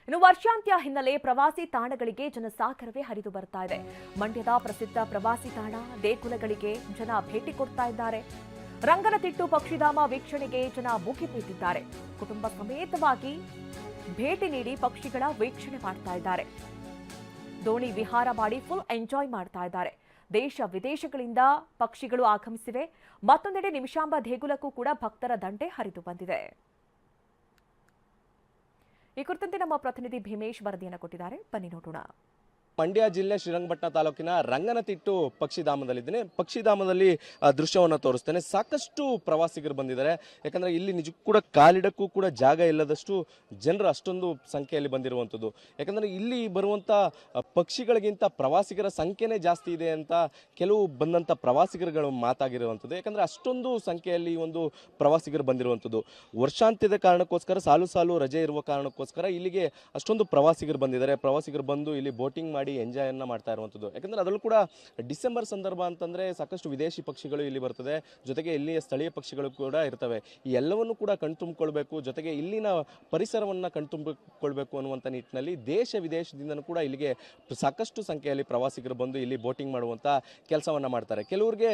ಇನ್ನು ವರ್ಷಾಂತ್ಯ ಹಿನ್ನೆಲೆ ಪ್ರವಾಸಿ ತಾಣಗಳಿಗೆ ಜನಸಾಗರವೇ ಹರಿದು ಬರ್ತಾ ಇದೆ. ಮಂಡ್ಯದ ಪ್ರಸಿದ್ಧ ಪ್ರವಾಸಿ ತಾಣ ದೇಗುಲಗಳಿಗೆ ಜನ ಭೇಟಿ ಕೊಡ್ತಾ ಇದ್ದಾರೆ. ರಂಗನತಿಟ್ಟು ಪಕ್ಷಿಧಾಮ ವೀಕ್ಷಣೆಗೆ ಜನ ಮುಗಿಬೀಳ್ತಿದ್ದಾರೆ. ಕುಟುಂಬ ಸಮೇತವಾಗಿ ಭೇಟಿ ನೀಡಿ ಪಕ್ಷಿಗಳ ವೀಕ್ಷಣೆ ಮಾಡ್ತಾ ಇದ್ದಾರೆ. ದೋಣಿ ವಿಹಾರ ಮಾಡಿ ಫುಲ್ ಎಂಜಾಯ್ ಮಾಡ್ತಾ ಇದ್ದಾರೆ. ದೇಶ ವಿದೇಶಗಳಿಂದ ಪಕ್ಷಿಗಳು ಆಗಮಿಸಿವೆ. ಮತ್ತೊಂದೆಡೆ ನಿಮಿಷಾಂಬ ದೇಗುಲಕ್ಕೂ ಕೂಡ ಭಕ್ತರ ದಂಡೆ ಹರಿದು ಬಂದಿದೆ. ಈ ಕುರಿತಂತೆ ನಮ್ಮ ಪ್ರತಿನಿಧಿ ಭೀಮೇಶ್ ವರದಿಯನ್ನು ಕೊಟ್ಟಿದ್ದಾರೆ. ಬನ್ನಿ ನೋಡೋಣ. ಮಂಡ್ಯ ಜಿಲ್ಲೆ ಶ್ರೀರಂಗಪಟ್ಟಣ ತಾಲೂಕಿನ ರಂಗನತಿಟ್ಟು ಪಕ್ಷಿಧಾಮದಲ್ಲಿದ್ದೇನೆ. ಪಕ್ಷಿಧಾಮದಲ್ಲಿ ದೃಶ್ಯವನ್ನು ತೋರಿಸ್ತೇನೆ. ಸಾಕಷ್ಟು ಪ್ರವಾಸಿಗರು ಬಂದಿದ್ದಾರೆ. ಯಾಕಂದರೆ ಇಲ್ಲಿ ನಿಜಕ್ಕೂ ಕೂಡ ಕಾಲಿಡಕ್ಕೂ ಕೂಡ ಜಾಗ ಇಲ್ಲದಷ್ಟು ಜನರು ಅಷ್ಟೊಂದು ಸಂಖ್ಯೆಯಲ್ಲಿ ಬಂದಿರುವಂಥದ್ದು. ಯಾಕಂದರೆ ಇಲ್ಲಿ ಬರುವಂಥ ಪಕ್ಷಿಗಳಿಗಿಂತ ಪ್ರವಾಸಿಗರ ಸಂಖ್ಯೆನೇ ಜಾಸ್ತಿ ಇದೆ ಅಂತ ಕೆಲವು ಬಂದಂಥ ಪ್ರವಾಸಿಗರುಗಳು ಮಾತಾಗಿರುವಂಥದ್ದು. ಯಾಕಂದರೆ ಅಷ್ಟೊಂದು ಸಂಖ್ಯೆಯಲ್ಲಿ ಒಂದು ಪ್ರವಾಸಿಗರು ಬಂದಿರುವಂಥದ್ದು. ವರ್ಷಾಂತ್ಯದ ಕಾರಣಕ್ಕೋಸ್ಕರ ಸಾಲು ಸಾಲು ರಜೆ ಇರುವ ಕಾರಣಕ್ಕೋಸ್ಕರ ಇಲ್ಲಿಗೆ ಅಷ್ಟೊಂದು ಪ್ರವಾಸಿಗರು ಬಂದಿದ್ದಾರೆ. ಪ್ರವಾಸಿಗರು ಬಂದು ಇಲ್ಲಿ ಬೋಟಿಂಗ್ ಮಾಡಿ ಎಂಜಾಯ್ ಮಾಡ್ತಾ ಇರುವಂಥದ್ದು. ಯಾಕಂದರೆ ಅದರಲ್ಲೂ ಕೂಡ ಡಿಸೆಂಬರ್ ಸಂದರ್ಭ ಅಂತಂದರೆ ಸಾಕಷ್ಟು ವಿದೇಶಿ ಪಕ್ಷಿಗಳು ಇಲ್ಲಿ ಬರ್ತದೆ. ಜೊತೆಗೆ ಇಲ್ಲಿಯ ಸ್ಥಳೀಯ ಪಕ್ಷಿಗಳು ಕೂಡ ಇರ್ತವೆ. ಈ ಎಲ್ಲವನ್ನು ಕೂಡ ಕಣ್ತುಂಬಿಕೊಳ್ಬೇಕು, ಜೊತೆಗೆ ಇಲ್ಲಿನ ಪರಿಸರವನ್ನು ಕಣ್ತುಂಬಿಕೊಳ್ಬೇಕು ಅನ್ನುವಂಥ ನಿಟ್ಟಿನಲ್ಲಿ ದೇಶ ವಿದೇಶದಿಂದನೂ ಕೂಡ ಇಲ್ಲಿಗೆ ಸಾಕಷ್ಟು ಸಂಖ್ಯೆಯಲ್ಲಿ ಪ್ರವಾಸಿಗರು ಬಂದು ಇಲ್ಲಿ ಬೋಟಿಂಗ್ ಮಾಡುವಂಥ ಕೆಲಸವನ್ನು ಮಾಡ್ತಾರೆ. ಕೆಲವರಿಗೆ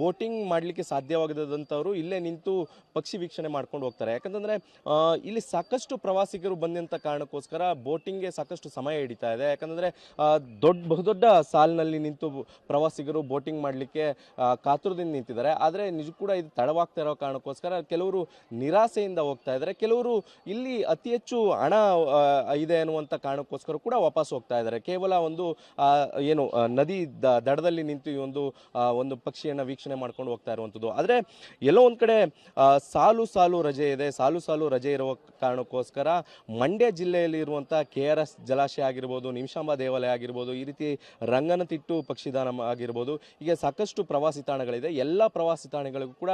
ಬೋಟಿಂಗ್ ಮಾಡಲಿಕ್ಕೆ ಸಾಧ್ಯವಾಗದಂಥವರು ಇಲ್ಲೇ ನಿಂತು ಪಕ್ಷಿ ವೀಕ್ಷಣೆ ಮಾಡ್ಕೊಂಡು ಹೋಗ್ತಾರೆ. ಯಾಕಂತಂದರೆ ಇಲ್ಲಿ ಸಾಕಷ್ಟು ಪ್ರವಾಸಿಗರು ಬಂದಂಥ ಕಾರಣಕ್ಕೋಸ್ಕರ ಬೋಟಿಂಗ್ಗೆ ಸಾಕಷ್ಟು ಸಮಯ ಹಿಡಿತಾ ಇದೆ. ಯಾಕಂದರೆ ಬಹುದೊಡ್ಡ ಸಾಲಿನಲ್ಲಿ ನಿಂತು ಪ್ರವಾಸಿಗರು ಬೋಟಿಂಗ್ ಮಾಡಲಿಕ್ಕೆ ಕಾತುರದಿಂದ ನಿಂತಿದ್ದಾರೆ. ಆದರೆ ನಿಜ ಕೂಡ ಇದು ತಡವಾಗ್ತಾ ಇರೋ ಕಾರಣಕ್ಕೋಸ್ಕರ ಕೆಲವರು ನಿರಾಸೆಯಿಂದ ಹೋಗ್ತಾ ಇದ್ದಾರೆ. ಕೆಲವರು ಇಲ್ಲಿ ಅತಿ ಹೆಚ್ಚು ಹಣ ಇದೆ ಅನ್ನುವಂಥ ಕಾರಣಕ್ಕೋಸ್ಕರ ಕೂಡ ವಾಪಸ್ ಹೋಗ್ತಾ ಇದ್ದಾರೆ. ಕೇವಲ ಒಂದು ನದಿ ದಡದಲ್ಲಿ ನಿಂತು ಈ ಒಂದು ಪಕ್ಷಿಯನ್ನು ವೀಕ್ಷಣೆ ಮಾಡ್ಕೊಂಡು ಹೋಗ್ತಾ ಇರುವಂಥದ್ದು. ಆದರೆ ಎಲ್ಲೋ ಒಂದು ಕಡೆ ಸಾಲು ಸಾಲು ರಜೆ ಇದೆ. ಸಾಲು ಸಾಲು ರಜೆ ಇರುವ ಕಾರಣಕ್ಕೋಸ್ಕರ ಮಂಡ್ಯ ಜಿಲ್ಲೆಯಲ್ಲಿ ಇರುವಂಥ KRS ಜಲಾಶಯ ಆಗಿರ್ಬೋದು, ನಿಮಿಷಾಂಬ ದೇವಾಲಯ ಆಗಿರ್ಬೋದು, ಈ ರೀತಿ ರಂಗನತಿಟ್ಟು ಪಕ್ಷಿಧಾಮ ಆಗಿರ್ಬೋದು, ಹೀಗೆ ಸಾಕಷ್ಟು ಪ್ರವಾಸಿ ತಾಣಗಳಿದೆ. ಎಲ್ಲ ಪ್ರವಾಸಿ ತಾಣಗಳಿಗೂ ಕೂಡ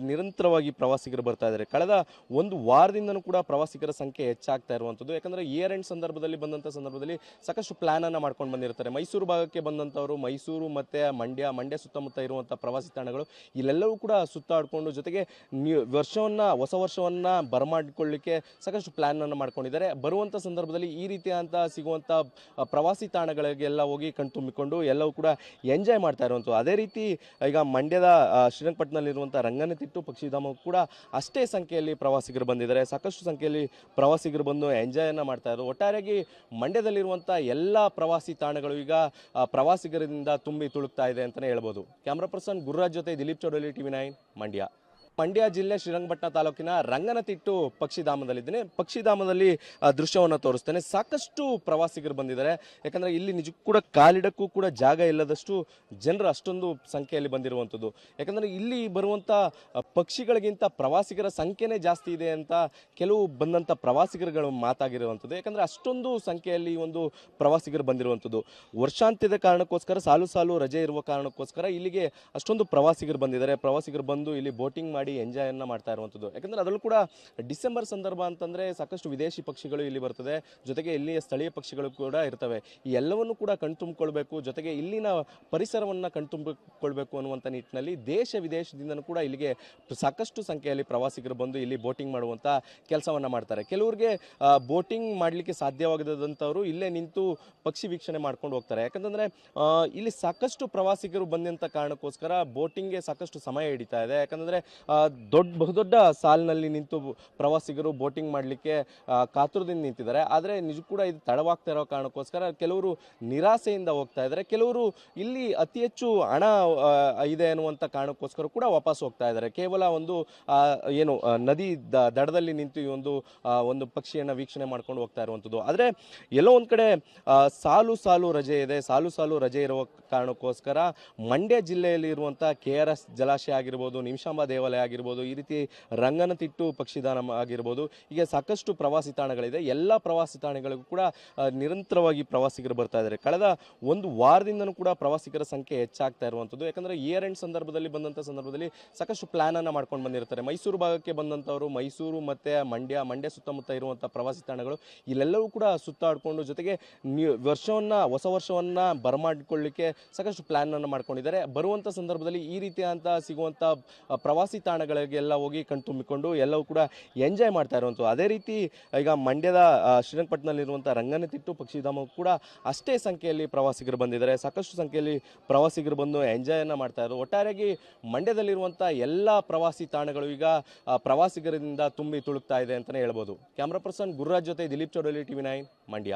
ನಿರಂತರವಾಗಿ ಪ್ರವಾಸಿಗರು ಬರ್ತಾ ಇದ್ದಾರೆ. ಕಳೆದ ಒಂದು ವಾರದಿಂದನೂ ಕೂಡ ಪ್ರವಾಸಿಗರ ಸಂಖ್ಯೆ ಹೆಚ್ಚಾಗ್ತಾ ಇರುವಂಥದ್ದು. ಯಾಕಂದರೆ ಇಯರ್ ಎಂಡ್ ಸಂದರ್ಭದಲ್ಲಿ ಬಂದಂಥ ಸಂದರ್ಭದಲ್ಲಿ ಸಾಕಷ್ಟು ಪ್ಲಾನನ್ನು ಮಾಡ್ಕೊಂಡು ಬಂದಿರ್ತಾರೆ. ಮೈಸೂರು ಭಾಗಕ್ಕೆ ಬಂದಂಥವರು ಮೈಸೂರು ಮತ್ತು ಮಂಡ್ಯ ಸುತ್ತಮುತ್ತ ಇರುವಂಥ ಪ್ರವಾಸಿ ತಾಣಗಳು ಇಲ್ಲೆಲ್ಲವೂ ಕೂಡ ಸುತ್ತಾಡಿಕೊಂಡು, ಜೊತೆಗೆ ಹೊಸ ವರ್ಷವನ್ನು ಬರಮಾಡಿಕೊಳ್ಳಿಕ್ಕೆ ಸಾಕಷ್ಟು ಪ್ಲಾನನ್ನು ಮಾಡ್ಕೊಂಡಿದ್ದಾರೆ. ಬರುವಂಥ ಸಂದರ್ಭದಲ್ಲಿ ಈ ರೀತಿಯಾದಂಥ ಸಿಗುವಂಥ ಪ್ರವಾಸಿ ತಾಣಗಳಿಗೆಲ್ಲ ಹೋಗಿ ಕಣ್ತುಂಬಿಕೊಂಡು ಎಲ್ಲವೂ ಕೂಡ ಎಂಜಾಯ್ ಮಾಡ್ತಾ ಇರುವಂಥದ್ದು. ಅದೇ ರೀತಿ ಈಗ ಮಂಡ್ಯದ ಶ್ರೀರಂಗಪಟ್ಟಣದಲ್ಲಿರುವಂಥ ರಂಗನತಿಟ್ಟು ಪಕ್ಷಿಧಾಮಕ್ಕೂ ಕೂಡ ಅಷ್ಟೇ ಸಂಖ್ಯೆಯಲ್ಲಿ ಪ್ರವಾಸಿಗರು ಬಂದಿದ್ದಾರೆ. ಸಾಕಷ್ಟು ಸಂಖ್ಯೆಯಲ್ಲಿ ಪ್ರವಾಸಿಗರು ಬಂದು ಎಂಜಾಯನ್ನು ಮಾಡ್ತಾ ಇದ್ದಾರೆ. ಒಟ್ಟಾರೆಯಾಗಿ ಮಂಡ್ಯದಲ್ಲಿರುವಂಥ ಎಲ್ಲ ಪ್ರವಾಸಿ ತಾಣಗಳು ಈಗ ಪ್ರವಾಸಿಗರಿಂದ ತುಂಬಿ ತುಳುಕ್ತಾ ಇದೆ ಅಂತಲೇ ಹೇಳ್ಬೋದು. ಕ್ಯಾಮ್ರಾ ಪರ್ಸನ್ ಗುರುರಾಜ್ ಜೊತೆ ದಿಲೀಪ್ ಚೌಡಲಿ, TV9 ಮಂಡ್ಯ. ಮಂಡ್ಯ ಜಿಲ್ಲೆ ಶ್ರೀರಂಗಪಟ್ಟಣ ತಾಲೂಕಿನ ರಂಗನತಿಟ್ಟು ಪಕ್ಷಿಧಾಮದಲ್ಲಿದ್ದೇನೆ. ಪಕ್ಷಿಧಾಮದಲ್ಲಿ ದೃಶ್ಯವನ್ನು ತೋರಿಸ್ತೇನೆ. ಸಾಕಷ್ಟು ಪ್ರವಾಸಿಗರು ಬಂದಿದ್ದಾರೆ. ಯಾಕಂದರೆ ಇಲ್ಲಿ ನಿಜಕ್ಕೂ ಕೂಡ ಕಾಲಿಡಕ್ಕೂ ಕೂಡ ಜಾಗ ಇಲ್ಲದಷ್ಟು ಜನರು ಅಷ್ಟೊಂದು ಸಂಖ್ಯೆಯಲ್ಲಿ ಬಂದಿರುವಂಥದ್ದು. ಯಾಕಂದರೆ ಇಲ್ಲಿ ಬರುವಂಥ ಪಕ್ಷಿಗಳಿಗಿಂತ ಪ್ರವಾಸಿಗರ ಸಂಖ್ಯೆನೇ ಜಾಸ್ತಿ ಇದೆ ಅಂತ ಕೆಲವು ಬಂದಂಥ ಪ್ರವಾಸಿಗರುಗಳು ಮಾತಾಗಿರುವಂಥದ್ದು. ಯಾಕಂದರೆ ಅಷ್ಟೊಂದು ಸಂಖ್ಯೆಯಲ್ಲಿ ಒಂದು ಪ್ರವಾಸಿಗರು ಬಂದಿರುವಂಥದ್ದು. ವರ್ಷಾಂತ್ಯದ ಕಾರಣಕ್ಕೋಸ್ಕರ ಸಾಲು ಸಾಲು ರಜೆ ಇರುವ ಕಾರಣಕ್ಕೋಸ್ಕರ ಇಲ್ಲಿಗೆ ಅಷ್ಟೊಂದು ಪ್ರವಾಸಿಗರು ಬಂದಿದ್ದಾರೆ. ಪ್ರವಾಸಿಗರು ಬಂದು ಇಲ್ಲಿ ಬೋಟಿಂಗ್ ಮಾಡಿ ಎಂಜಾಯ್ ಮಾಡ್ತಾ ಇರುವಂಥದ್ದು. ಯಾಕಂದರೆ ಅದರಲ್ಲೂ ಕೂಡ ಡಿಸೆಂಬರ್ ಸಂದರ್ಭ ಅಂತಂದರೆ ಸಾಕಷ್ಟು ವಿದೇಶಿ ಪಕ್ಷಿಗಳು ಇಲ್ಲಿ ಬರ್ತದೆ. ಜೊತೆಗೆ ಇಲ್ಲಿಯ ಸ್ಥಳೀಯ ಪಕ್ಷಿಗಳು ಕೂಡ ಇರ್ತವೆ. ಈ ಎಲ್ಲವನ್ನು ಕೂಡ ಕಣ್ತುಂಬಿಕೊಳ್ಬೇಕು, ಜೊತೆಗೆ ಇಲ್ಲಿನ ಪರಿಸರವನ್ನು ಕಣ್ತುಂಬಿಕೊಳ್ಬೇಕು ಅನ್ನುವಂಥ ನಿಟ್ಟಿನಲ್ಲಿ ದೇಶ ವಿದೇಶದಿಂದನೂ ಕೂಡ ಇಲ್ಲಿಗೆ ಸಾಕಷ್ಟು ಸಂಖ್ಯೆಯಲ್ಲಿ ಪ್ರವಾಸಿಗರು ಬಂದು ಇಲ್ಲಿ ಬೋಟಿಂಗ್ ಮಾಡುವಂಥ ಕೆಲಸವನ್ನು ಮಾಡ್ತಾರೆ. ಕೆಲವರಿಗೆ ಬೋಟಿಂಗ್ ಮಾಡಲಿಕ್ಕೆ ಸಾಧ್ಯವಾಗದಂಥವರು ಇಲ್ಲೇ ನಿಂತು ಪಕ್ಷಿ ವೀಕ್ಷಣೆ ಮಾಡ್ಕೊಂಡು ಹೋಗ್ತಾರೆ. ಯಾಕಂತಂದರೆ ಇಲ್ಲಿ ಸಾಕಷ್ಟು ಪ್ರವಾಸಿಗರು ಬಂದಂಥ ಕಾರಣಕ್ಕೋಸ್ಕರ ಬೋಟಿಂಗ್ಗೆ ಸಾಕಷ್ಟು ಸಮಯ ಹಿಡಿತಾ ಇದೆ. ಯಾಕಂದರೆ ಬಹುದೊಡ್ಡ ಸಾಲಿನಲ್ಲಿ ನಿಂತು ಪ್ರವಾಸಿಗರು ಬೋಟಿಂಗ್ ಮಾಡಲಿಕ್ಕೆ ಕಾತುರದಿಂದ ನಿಂತಿದ್ದಾರೆ. ಆದರೆ ನಿಜ ಕೂಡ ಇದು ತಡವಾಗ್ತಾ ಇರೋ ಕಾರಣಕ್ಕೋಸ್ಕರ ಕೆಲವರು ನಿರಾಸೆಯಿಂದ ಹೋಗ್ತಾ ಇದ್ದಾರೆ. ಕೆಲವರು ಇಲ್ಲಿ ಅತಿ ಹೆಚ್ಚು ಹಣ ಇದೆ ಅನ್ನುವಂಥ ಕಾರಣಕ್ಕೋಸ್ಕರ ಕೂಡ ವಾಪಸ್ ಹೋಗ್ತಾ ಇದ್ದಾರೆ. ಕೇವಲ ಒಂದು ನದಿ ದಡದಲ್ಲಿ ನಿಂತು ಈ ಒಂದು ಪಕ್ಷಿಯನ್ನು ವೀಕ್ಷಣೆ ಮಾಡ್ಕೊಂಡು ಹೋಗ್ತಾ ಇರುವಂಥದ್ದು. ಆದರೆ ಎಲ್ಲೋ ಒಂದು ಕಡೆ ಸಾಲು ಸಾಲು ರಜೆ ಇದೆ. ಸಾಲು ಸಾಲು ರಜೆ ಇರುವ ಕಾರಣಕ್ಕೋಸ್ಕರ ಮಂಡ್ಯ ಜಿಲ್ಲೆಯಲ್ಲಿ ಇರುವಂಥ KRS ಜಲಾಶಯ ಆಗಿರ್ಬೋದು, ನಿಮಿಷಾಂಬ ದೇವಾಲಯ ಆಗಿರ್ಬೋದು, ಈ ರೀತಿ ರಂಗನತಿಟ್ಟು ಪಕ್ಷಿಧಾಮ ಆಗಿರ್ಬೋದು, ಹೀಗೆ ಸಾಕಷ್ಟು ಪ್ರವಾಸಿ ತಾಣಗಳಿದೆ. ಎಲ್ಲ ಪ್ರವಾಸಿ ತಾಣಗಳಿಗೂ ಕೂಡ ನಿರಂತರವಾಗಿ ಪ್ರವಾಸಿಗರು ಬರ್ತಾ ಇದ್ದಾರೆ. ಕಳೆದ ಒಂದು ವಾರದಿಂದನೂ ಕೂಡ ಪ್ರವಾಸಿಗರ ಸಂಖ್ಯೆ ಹೆಚ್ಚಾಗ್ತಾ ಇರುವಂಥದ್ದು. ಯಾಕಂದರೆ ಇಯರ್ ಎಂಡ್ ಸಂದರ್ಭದಲ್ಲಿ ಬಂದಂಥ ಸಂದರ್ಭದಲ್ಲಿ ಸಾಕಷ್ಟು ಪ್ಲಾನನ್ನು ಮಾಡ್ಕೊಂಡು ಬಂದಿರ್ತಾರೆ. ಮೈಸೂರು ಭಾಗಕ್ಕೆ ಬಂದಂಥವರು ಮೈಸೂರು ಮತ್ತು ಮಂಡ್ಯ ಸುತ್ತಮುತ್ತ ಇರುವಂಥ ಪ್ರವಾಸಿ ತಾಣಗಳು ಇಲ್ಲೆಲ್ಲವೂ ಕೂಡ ಸುತ್ತಾಡಿಕೊಂಡು, ಜೊತೆಗೆ ಹೊಸ ವರ್ಷವನ್ನು ಬರಮಾಡಿಕೊಳ್ಳಿಕ್ಕೆ ಸಾಕಷ್ಟು ಪ್ಲಾನನ್ನು ಮಾಡ್ಕೊಂಡಿದ್ದಾರೆ. ಬರುವಂಥ ಸಂದರ್ಭದಲ್ಲಿ ಈ ರೀತಿಯಾದಂಥ ಸಿಗುವಂಥ ಪ್ರವಾಸಿ ತಾಣಗಳಿಗೆಲ್ಲ ಹೋಗಿ ಕಣ್ತುಂಬಿಕೊಂಡು ಎಲ್ಲವೂ ಕೂಡ ಎಂಜಾಯ್ ಮಾಡ್ತಾ ಇರುವಂಥದ್ದು. ಅದೇ ರೀತಿ ಈಗ ಮಂಡ್ಯದ ಶ್ರೀರಂಗಪಟ್ಟಣದಲ್ಲಿರುವಂಥ ರಂಗನತಿಟ್ಟು ಪಕ್ಷಿಧಾಮ ಕೂಡ ಅಷ್ಟೇ ಸಂಖ್ಯೆಯಲ್ಲಿ ಪ್ರವಾಸಿಗರು ಬಂದಿದ್ದಾರೆ. ಸಾಕಷ್ಟು ಸಂಖ್ಯೆಯಲ್ಲಿ ಪ್ರವಾಸಿಗರು ಬಂದು ಎಂಜಾಯನ್ನು ಮಾಡ್ತಾ ಇದ್ದಾರೆ. ಒಟ್ಟಾರೆಯಾಗಿ ಮಂಡ್ಯದಲ್ಲಿರುವಂಥ ಎಲ್ಲ ಪ್ರವಾಸಿ ತಾಣಗಳು ಈಗ ಪ್ರವಾಸಿಗರಿಂದ ತುಂಬಿ ತುಳುಕ್ತಾ ಇದೆ ಅಂತಲೇ ಹೇಳ್ಬೋದು. ಕ್ಯಾಮ್ರಾ ಪರ್ಸನ್ ಗುರುರಾಜ್ ಜೊತೆ ದಿಲೀಪ್ ಚೌಡಲಿ, TV9 ಮಂಡ್ಯ.